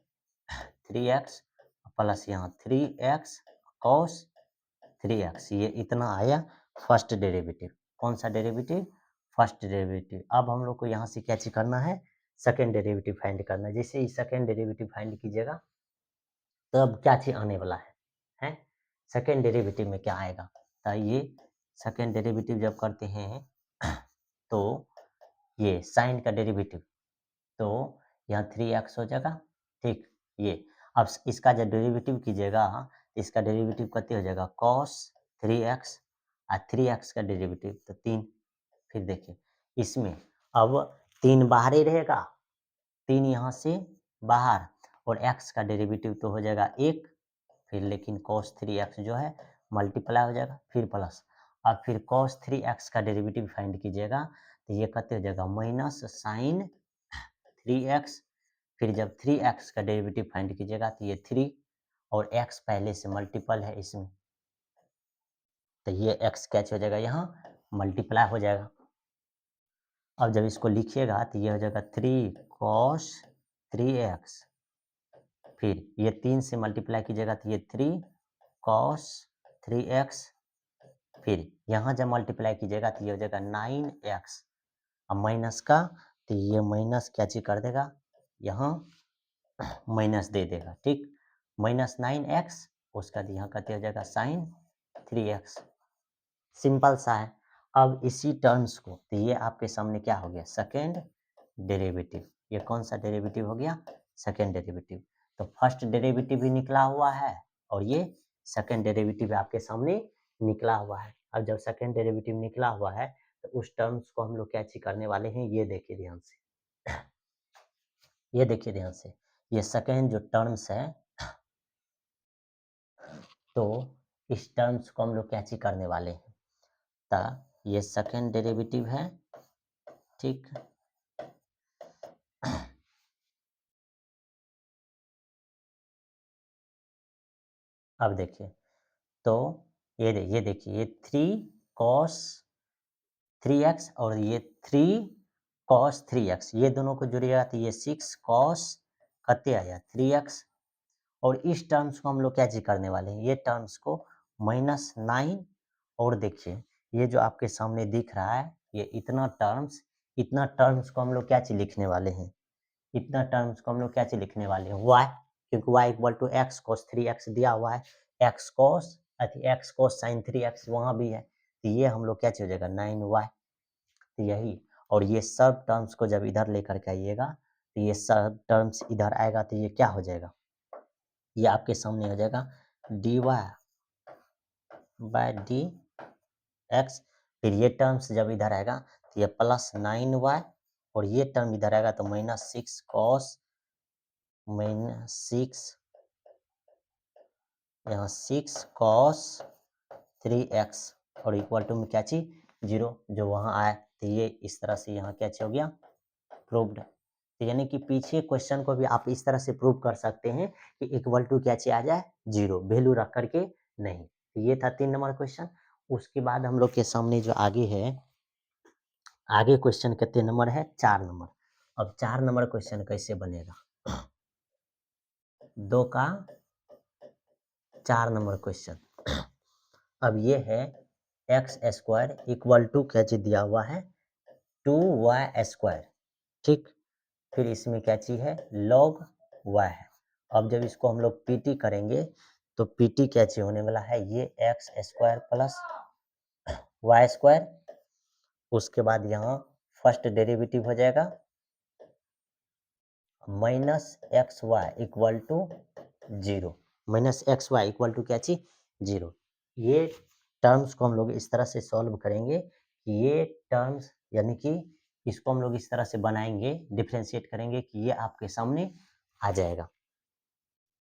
Speaker 1: 3x प्लस यहाँ 3x cos 3x, ये इतना आया फर्स्ट डेरिवेटिव, कौन सा डेरिवेटिव, फर्स्ट डेरिवेटिव। अब हम लोग को यहाँ से क्या चीज करना है, सेकेंड डेरिवेटिव फाइंड करना है, जैसे ही सेकेंड डेरिवेटिव फाइंड कीजिएगा तब क्या चीज आने वाला है सेकेंड डेरिवेटिव में क्या आएगा, तो ये सेकेंड डेरिवेटिव जब करते हैं तो ये साइन का डेरिवेटिव, तो यहाँ 3x हो जाएगा, ठीक, ये अब इसका जब डेरिवेटिव कीजिएगा, इसका डेरिवेटिव कितने हो जाएगा cos 3x और 3x का डेरिवेटिव तो 3, फिर देखिए इसमें अब 3 बाहर ही रहेगा, 3 यहाँ से बाहर, और x का डेरिवेटिव तो हो जाएगा 1, फिर लेकिन cos 3x जो है मल्टीप्लाई हो जाएगा, फिर प्लस, अब फिर cos 3x का डेरिवेटिव फाइंड कीजिएगा तो ये कितने हो जाएगा माइनस साइन 3x, फिर जब 3x का डेरिवेटिव फाइंड कीजिएगा तो ये 3 और x पहले से मल्टीपल है इसमें, तो ये x कैच हो जाएगा यहाँ मल्टीप्लाई हो जाएगा, अब जब इसको लिखिएगा तो ये हो जाएगा 3 cos 3x, फिर ये 3 से मल्टीप्लाई कीजिएगा तो ये 3 cos 3x, फिर यहाँ जब मल्टीप्लाई कीजिएगा तो ये हो जाएगा 9x, अब माइनस का तो ये माइनस क्या चीज कर देगा, यहाँ माइनस दे देगा, ठीक, -9x, उसका यहाँ कहते हो जाएगा साइन 3x, सिंपल सा है। अब इसी टर्म्स को तो ये आपके सामने क्या हो गया सेकेंड डेरिवेटिव, ये कौन सा डेरिवेटिव हो गया, सेकेंड डेरिवेटिव, तो फर्स्ट डेरिवेटिव भी निकला हुआ है और ये सेकेंड डेरिवेटिव आपके सामने निकला हुआ है। अब जब सेकेंड डेरिवेटिव निकला हुआ है तो उस टर्म्स को हम लोग क्या चीज करने वाले हैं, ये देखिए ध्यान से, ये देखिए ध्यान से, ये सेकेंड जो टर्म्स है तो इस टर्म्स को हम लोग क्या चीज करने वाले हैं, तो ये सेकेंड डेरिवेटिव है, ठीक, अब देखिए तो ये देखिए ये 3 cos 3x और ये 3 cos 3x, ये दोनों को जोड़िएगा तो ये 6 cos कते आया 3x, और इस टर्म्स को हम लोग क्या चीज करने वाले हैं, ये टर्म्स को -9, और देखिए ये जो आपके सामने दिख रहा है ये इतना टर्म्स को हम लोग क्या चीज लिखने वाले हैं, इतना टर्म्स को हम लोग क्या चीज लिखने वाले हैं y, क्योंकि y equal to x cos 3x दिया हुआ है, x cos sin 3x वहाँ भी है, तो ये हम लोग क्या चीज हो जाएगा 9y, तो यही, और ये सब टर्म्स को जब इधर लेकर के आइएगा तो ये सब टर्म्स इधर आएगा तो ये क्या हो जाएगा, ये आपके सामने हो जाएगा dy बाय डी एक्स, फिर ये टर्म्स जब इधर आएगा तो ये +9y, और ये टर्म इधर आएगा तो -6 cos -6, यहाँ 6 cos 3x और इक्वल टू में क्या चीज 0, जो वहाँ आए तो ये इस तरह से यहाँ क्या चीज हो गया प्रूव्ड, तो यानी कि पीछे क्वेश्चन को भी आप इस तरह से प्रूव कर सकते हैं कि इक्वल टू क्या चीज आ जाए 0, वैल्यू रख करके नहीं, तो ये था 3 नंबर क्वेश्चन। उसके बाद हम लोग के सामने जो आगे है, आगे क्वेश्चन कितने नंबर है 4 नंबर, अब 4 नंबर क्वेश्चन कैसे बनेगा, 2 का 4 नंबर क्वेश्चन, अब ये है एक्स स्क्वायर इक्वल टू क्या चीज दिया हुआ है 2y², ठीक, फिर इसमें क्या चीज है log y है, अब जब इसको हम लोग पीटी करेंगे तो पीटी क्या चीज होने वाला है, ये x² प्लस y², उसके बाद यहाँ फर्स्ट डेरिवेटिव हो जाएगा -xy equal to 0, -xy equal to क्या चीज 0, ये टर्म्स को हम लोग इस तरह से सॉल्व करेंगे कि ये टर्म्स यानी कि इसको हम लोग इस तरह से बनाएंगे, डिफरेंशिएट करेंगे कि ये आपके सामने आ जाएगा।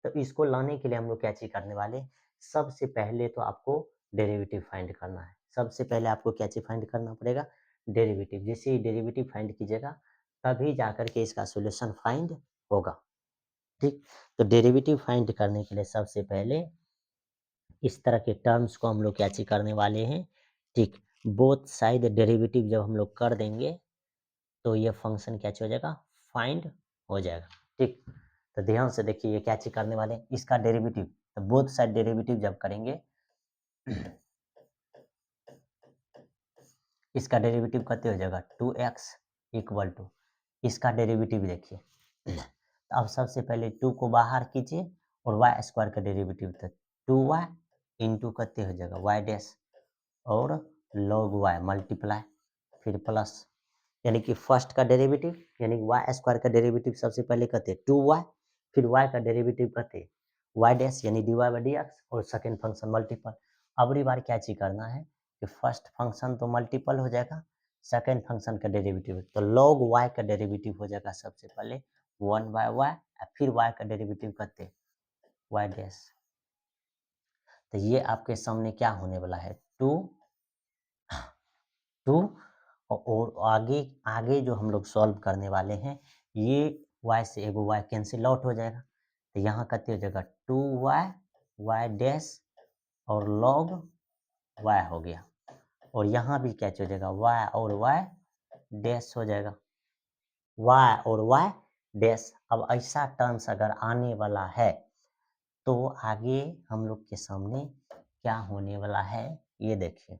Speaker 1: तो इसको लाने के लिए हम लोग क्या चीज़ करने वाले, सबसे पहले तो आपको डेरिवेटिव फाइंड करना है। सबसे पहले आपको क्या चीज़ फाइंड करना पड़ेगा, डेरिवेटिव। जैसे ही डेरिवेटिव फाइंड कीजिएगा तभी जाकर के इसका सॉल्यूशन फाइंड होगा। ठीक, तो डेरिवेटिव फाइंड करने के लिए सबसे पहले इस तरह के टर्म्स को हम लोग क्या चीज करने वाले हैं, ठीक, बोथ साइड डेरिवेटिव जब हम लोग कर देंगे तो ये फंक्शन क्या हो जाएगा, फाइंड हो जाएगा। ठीक, तो ध्यान से देखिए ये क्या चीज करने वाले हैं, इसका डेरिवेटिव, तो बोथ साइड डेरिवेटिव जब करेंगे इसका डेरिवेटिव कितने हो जाएगा, 2x इक्वल टू इसका डेरिवेटिव देखिए। तो अब सबसे पहले 2 को बाहर कीजिए और वाई स्क्वायर का डेरिवेटिव था 2y इंटू कितने हो जाएगा y डैश और log y मल्टीप्लाई फिर प्लस, यानी कि फर्स्ट का डेरिवेटिव यानी वाई स्क्वायर का डेरिवेटिव सबसे पहले कहते 2y, फिर y का डेरिवेटिव कहते y डैश यानी dy बाई dx और सेकेंड फंक्शन मल्टीपल। अगली बार क्या चीज करना है कि फर्स्ट फंक्शन तो मल्टीपल हो जाएगा, सेकेंड फंक्शन का डेरिवेटिव तो log y का डेरिवेटिव हो जाएगा सबसे पहले 1 बाय y, फिर y का डेरिवेटिव करते y डैश। तो ये आपके सामने क्या होने वाला है, 2 और आगे आगे जो हम लोग सॉल्व करने वाले हैं ये y से एगो y कैंसिल आउट हो जाएगा, तो यहाँ कितने हो जाएगा 2y y डैश और log y हो गया, और यहाँ भी क्या हो जाएगा y और y डैश हो जाएगा, y और y डैश। अब ऐसा टर्म्स अगर आने वाला है तो आगे हम लोग के सामने क्या होने वाला है, ये देखिए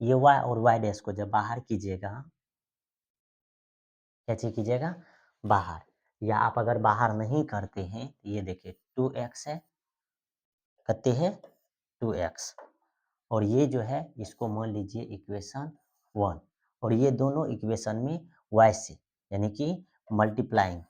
Speaker 1: ये y और y डैश को जब बाहर कीजिएगा, क्या चीज कीजिएगा बाहर, या आप अगर बाहर नहीं करते हैं तो ये देखिए 2x है, कितने है 2x, और ये जो है इसको मान लीजिए इक्वेशन 1, और ये दोनों इक्वेशन में y से यानी कि मल्टीप्लाइंग,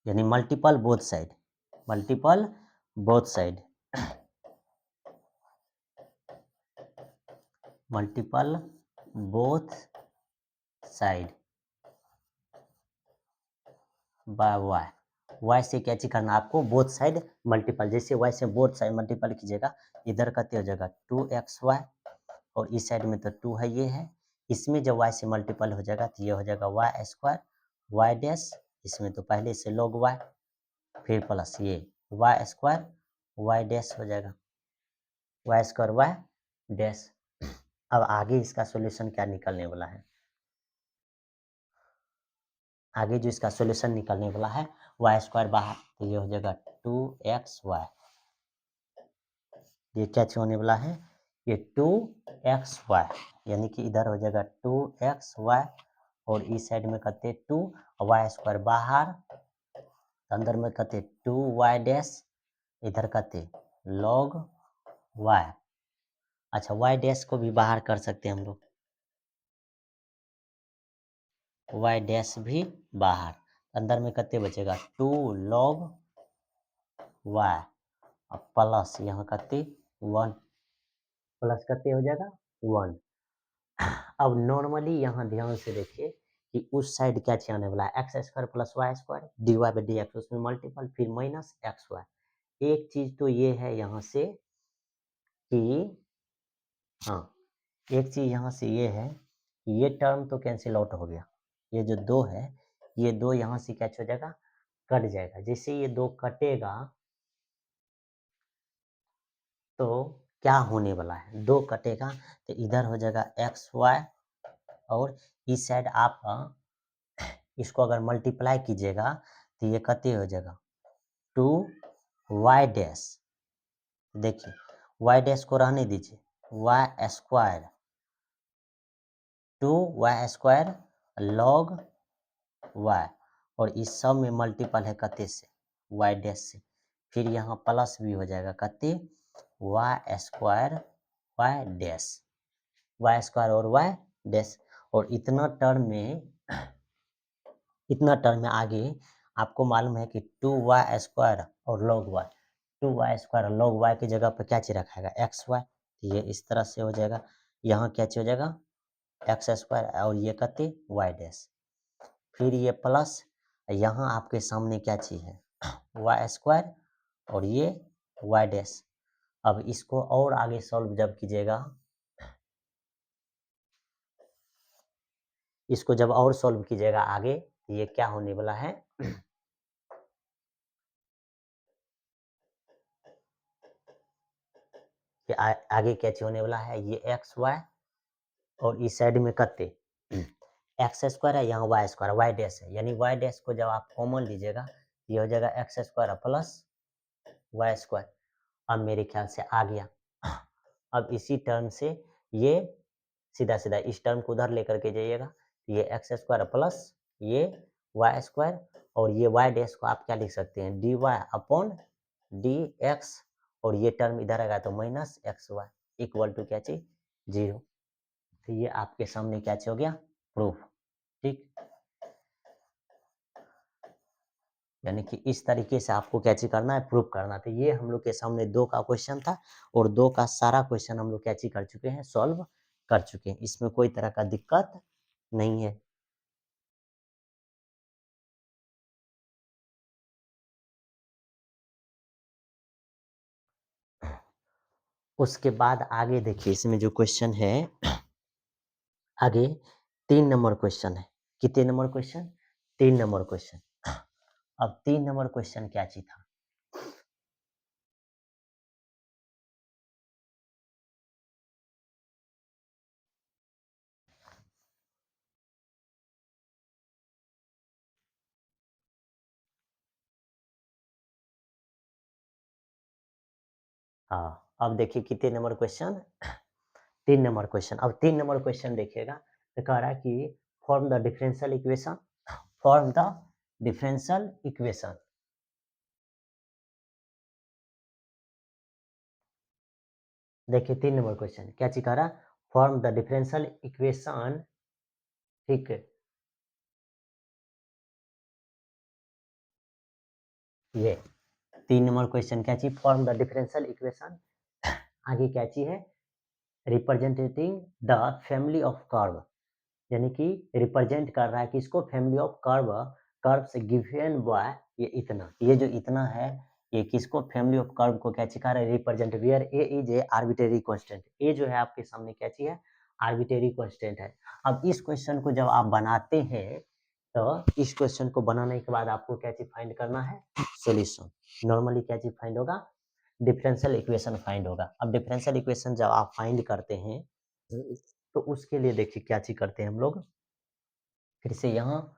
Speaker 1: यानी multiple both side, multiple both side, multiple both side by y, y से क्या चीज करना आपको, बोथ साइड मल्टीपल, जैसे वाई से बोथ साइड मल्टीपल कीजिएगा इधर कितने हो जाएगा 2xy, और इस साइड में तो 2 है, ये है, इसमें जब y से मल्टीपल हो जाएगा तो ये हो जाएगा वाई स्क्वायर वाई डैश, इसमें तो पहले से log y, फिर प्लस ये वाई स्क्वायर वाई डैश हो जाएगा, वाई स्क्वायर वाई डैश। अब आगे इसका सॉल्यूशन क्या निकलने वाला है, आगे जो इसका सॉल्यूशन निकलने वाला है वाई स्क्वायर बाहर, तो ये हो जाएगा 2xy, ये क्या होने वाला है, ये 2xy, यानी कि इधर हो जाएगा 2xy और इस साइड में करते 2 वाई स्क्वायर बाहर, अंदर में करते 2y डैश, इधर करते log y। अच्छा y डैश को भी बाहर कर सकते हैं हम लोग, y डैश भी बाहर, अंदर में कितने बचेगा 2 log y और प्लस यहाँ कितने 1, प्लस कितने हो जाएगा 1। अब नॉर्मली यहाँ ध्यान से देखिए कि उस साइड क्या आने वाला है, x square plus y square d y by d x, उसमें मल्टीपल फिर माइनस एक्स वाई। एक चीज तो ये है यहाँ से कि हाँ, एक चीज यहाँ से ये है कि ये टर्म तो कैंसिल आउट हो गया, ये जो 2 है ये 2 यहाँ से क्या हो जाएगा, कट जाएगा, जैसे ये 2 कटेगा तो क्या होने वाला है, 2 कटेगा तो इधर हो जाएगा एक्स वाई, और इस साइड आप इसको अगर मल्टीप्लाई कीजिएगा तो ये कितने हो जाएगा 2 वाई डैश, देखिए वाई डैश को रहने दीजिए, y square 2 y square log y, और इस सब में मल्टीपल है कते से वाई डैश से, फिर यहाँ प्लस भी हो जाएगा कते y square y dash, y square और वाई डैश, और इतना टर्म में आगे आपको मालूम है कि 2y² और log y, 2y² और log y की जगह पर क्या चीज़ रखाएगा, xy। ये इस तरह से हो जाएगा, यहाँ क्या चीज़ हो जाएगा, x² और ये कहते y'। फिर ये प्लस, यहाँ आपके सामने क्या चीज़ है, y² और ये y'। अब इसको और आगे सॉल्व जब कीजिएगा, इसको जब और सॉल्व कीजिएगा आगे, तो ये क्या होने वाला है, कि आगे क्या चीज होने वाला है, ये xy और इस साइड में कते x² है, यहाँ y² है, यानी y' को जब आप कॉमन लीजिएगा, ये हो जाएगा x² प्लस y²। अब मेरे ख्याल से आ गया। अब इसी टर्म से ये सीधा सीधा इस टर्म को उधर लेकर के जाइएगा, ये x² प्लस ये y² और ये y' को आप क्या लिख सकते हैं, dy/dx, और ये टर्म इधर आएगा तो माइनस xy इक्वल टू क्या चीज, 0। तो ये आपके सामने क्या चीज हो गया, प्रूफ। ठीक, यानी कि इस तरीके से आपको क्या चीज करना है, प्रूफ करना। तो ये हम लोग के सामने 2 का क्वेश्चन था और 2 का सारा क्वेश्चन हम लोग क्या चीज कर चुके हैं, सॉल्व कर चुके हैं। इसमें कोई तरह का दिक्कत नहीं है। उसके बाद आगे देखिए, इसमें जो क्वेश्चन है आगे 3 नंबर क्वेश्चन है। कितने नंबर क्वेश्चन, 3 नंबर क्वेश्चन। अब 3 नंबर क्वेश्चन क्या चीज था, हाँ अब देखिए कितने नंबर क्वेश्चन, 3 नंबर क्वेश्चन। अब 3 नंबर क्वेश्चन देखिएगा, तो कह रहा है कि form the differential equation, form the differential equation. देखिए 3 नंबर क्वेश्चन क्या चीज कह रहा है, फॉर्म द डिफरेंशियल इक्वेशन। ठीक है, ये 3 नंबर क्वेश्चन क्या चीज, फॉर्म द डिफरेंशियल इक्वेशन। आगे क्या चीज है, representing the family of curve, यानी कि रिप्रेजेंट कर रहा है कि इसको फैमिली ऑफ कर्व, कर्व से गिवन बाय ये इतना, ये जो इतना है ये किसको, फैमिली ऑफ कर्व को क्या चिका रहा है, represent where a is a arbitrary constant. A जो है आपके सामने क्या चीज है, आर्बिट्रेरी कांस्टेंट है। अब इस क्वेश्चन को जब आप बनाते हैं, तो इस क्वेश्चन को बनाने के बाद आपको क्या चीज फाइंड करना है, सॉल्यूशन। नॉर्मली क्या चीज फाइंड होगा, डिफरेंशियल इक्वेशन फाइंड होगा। अब डिफरेंशियल इक्वेशन जब आप फाइंड करते हैं, तो उसके लिए देखिए क्या चीज करते हैं हम लोग, फिर से यहाँ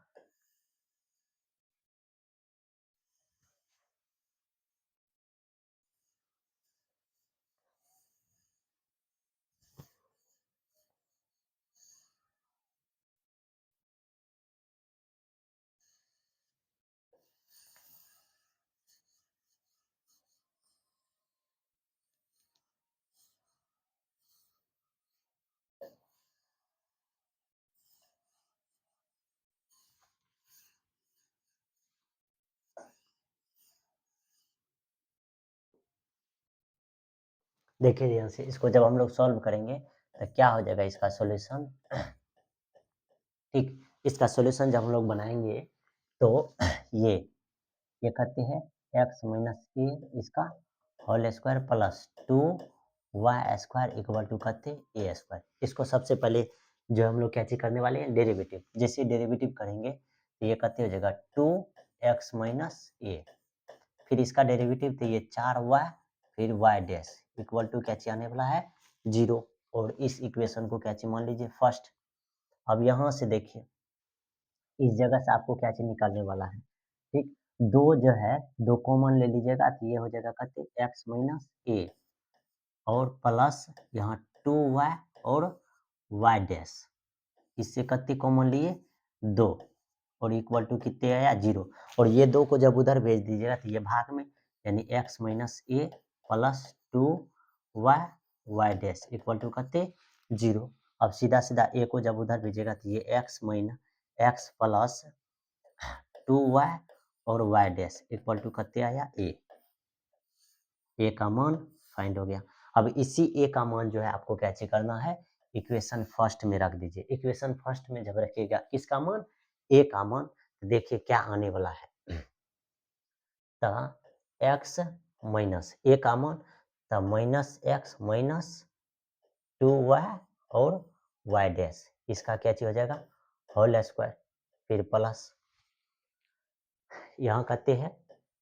Speaker 1: देखिए ध्यान से, इसको जब हम लोग सॉल्व करेंगे तो क्या हो जाएगा इसका सॉल्यूशन। ठीक, इसका सॉल्यूशन जब हम लोग बनाएंगे तो ये ये कहते हैं x माइनस ए इसका whole square plus 2y² equal to कहते हैं a²। इसको सबसे पहले जो हम लोग क्या चीज करने वाले हैं, डेरिवेटिव। जैसे डेरिवेटिव करेंगे तो ये कहते हो जाएगा 2x माइनस ए, फिर इसका डेरिवेटिव तो ये 4y फिर y' इक्वल टू क्या चीज आने वाला है, 0। और इस इक्वेशन को क्या चीज मान लीजिए, फर्स्ट। अब यहाँ से देखिए, इस जगह से आपको क्या चीज निकालने वाला है, ठीक, दो जो है, दो कॉमन ले लीजिएगा तो ये हो जाएगा कहते x माइनस ए और प्लस यहाँ 2y और y'। इससे कितने कॉमन लिए, 2, और इक्वल टू कितने आया, 0। और ये 2 को जब उधर भेज दीजिएगा तो ये भाग में, यानी x minus a plus 2y y' equal to कितने, 0। अब सीधा सीधा ए को जब उधर भेजेगा तो ये x minus x plus 2y और y डैश इक्वल टू कितने आया ए का मान फाइंड हो गया। अब इसी ए का मान जो है आपको कैसे करना है, इक्वेशन फर्स्ट में रख दीजिए। इक्वेशन फर्स्ट में जब रखिएगा किसका मान, ए का मान, तो देखिए क्या आने वाला है, तो एक्स माइनस ए का मान, तो माइनस एक्स माइनस 2y और y डैश, इसका क्या चीज हो जाएगा होल स्क्वायर, फिर प्लस यहाँ कहते हैं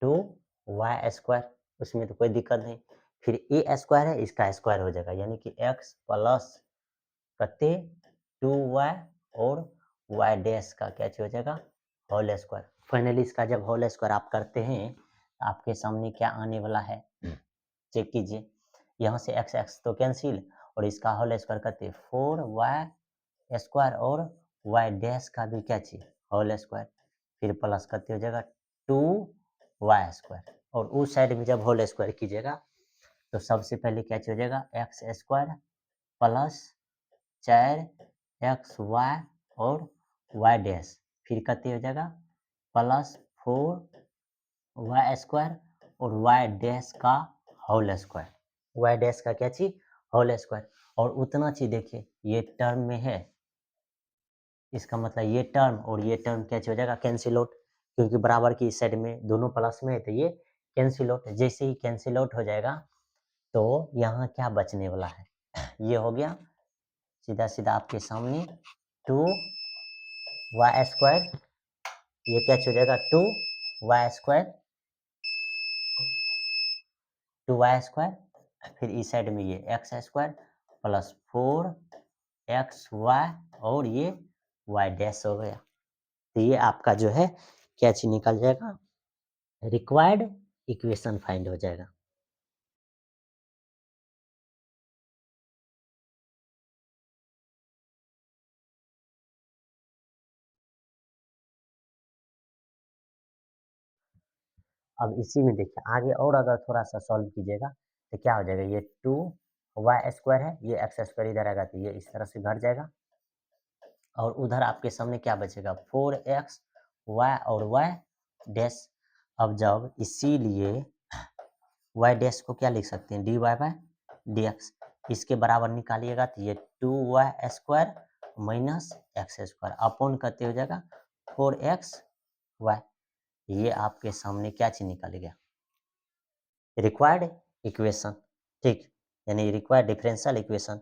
Speaker 1: 2y स्क्वायर, उसमें तो कोई दिक्कत नहीं, फिर ए स्क्वायर है इसका स्क्वायर हो जाएगा, यानी कि x प्लस कते 2y और y डैश का क्या चीज हो जाएगा होल स्क्वायर। फाइनली इसका जब होल स्क्वायर आप करते हैं आपके सामने क्या आने वाला है, चेक कीजिए, यहाँ से x x तो कैंसिल और इसका होल स्क्वायर करते 4y स्क्वायर और y डैश का भी क्या चीज होल स्क्वायर, फिर प्लस करते हो जाएगा 2y स्क्वायर, और उस साइड में जब होल स्क्वायर कीजिएगा तो सबसे पहले क्या चीज हो जाएगा एक्स स्क्वायर प्लस 4xy और y डैश, फिर कितने हो जाएगा प्लस 4y स्क्वायर और y डैश का होल स्क्वायर, y डैश का क्या चीज होल स्क्वायर, और उतना चीज देखिए ये टर्म में है, इसका मतलब ये टर्म और ये टर्म क्या हो जाएगा कैंसिल आउट, क्योंकि बराबर की इस साइड में दोनों प्लस में है तो ये कैंसिल आउट, जैसे ही कैंसिल आउट हो जाएगा तो यहाँ क्या बचने वाला है, ये हो गया सीधा सीधा आपके सामने 2y स्क्वायर, ये क्या हो जाएगा 2y स्क्वायर, 2y स्क्वायर, फिर इस साइड में ये x स्क्वायर प्लस 4xy और ये y डैश हो गया, तो ये आपका जो है क्या चीज निकल जाएगा, रिक्वायर्ड इक्वेशन फाइंड हो जाएगा। अब इसी में देखिए आगे और अगर थोड़ा सा सॉल्व कीजिएगा तो क्या हो जाएगा, ये 2y स्क्वायर है, ये x स्क्वायर इधर आएगा तो ये इस तरह से घट जाएगा, और उधर आपके सामने क्या बचेगा 4x y और y डैश। अब जब इसीलिए y डैश को क्या लिख सकते हैं dy बाय dx, इसके बराबर निकालिएगा तो ये 2y square minus x square upon करते हो जाएगा 4x y, ये आपके सामने क्या चीज निकाल गया रिक्वायर्ड इक्वेशन, ठीक, यानी रिक्वायर्ड डिफरेंशियल इक्वेशन,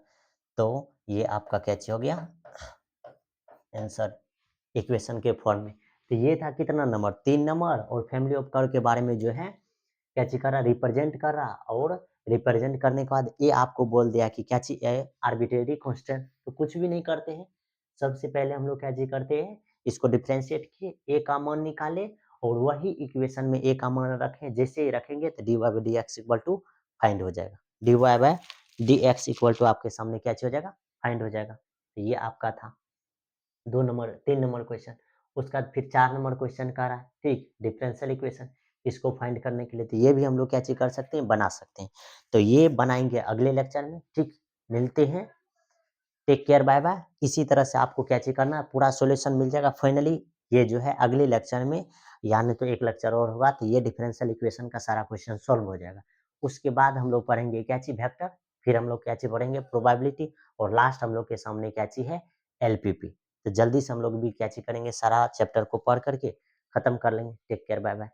Speaker 1: तो ये आपका क्या चीज हो गया आंसर इक्वेशन के फॉर्म में। तो ये था कितना नंबर 3 नंबर, और फैमिली ऑफ कर्व के बारे में जो है क्या चीज कर रहा रिप्रेजेंट कर रहा, और रिप्रेजेंट करने के बाद ये आपको बोल दिया कि क्या चीज है आर्बिट्रेरी कांस्टेंट, तो कुछ भी नहीं करते हैं, सबसे पहले हम लोग क्या चीज करते हैं इसको डिफ्रेंशिएट किए, ए का मान निकाले और वही इक्वेशन में ए का मान रखें, जैसे ही रखेंगे तो d y by d x equal to find हो जाएगा, d y by d x equal to आपके सामने क्या चीज हो जाएगा फाइंड हो जाएगा। तो ये आपका था 2 नंबर 3 नंबर क्वेश्चन, उसका बाद फिर 4 नंबर क्वेश्चन का रहा है, ठीक, डिफरेंशियल इक्वेशन, इसको फाइंड करने के लिए तो ये भी हम लोग क्या चीज कर सकते हैं बना सकते हैं, तो ये बनाएंगे अगले लेक्चर में, ठीक, मिलते हैं, टेक केयर बाय बाय। इसी तरह से आपको क्या चीज करना है पूरा सॉल्यूशन मिल जाएगा फाइनली, ये जो है अगले लेक्चर में, यानी तो एक लेक्चर और होगा तो ये डिफरेंशियल इक्वेशन का सारा क्वेश्चन सॉल्व हो जाएगा, उसके बाद हम लोग पढ़ेंगे क्या चीज वेक्टर, फिर हम लोग क्या चीज पढ़ेंगे प्रोबेबिलिटी, और लास्ट हम लोग के सामने क्या चीज है एलपीपी। तो जल्दी से हम लोग भी क्या चीज करेंगे सारा चैप्टर को पढ़ करके खत्म कर लेंगे। Take care bye bye.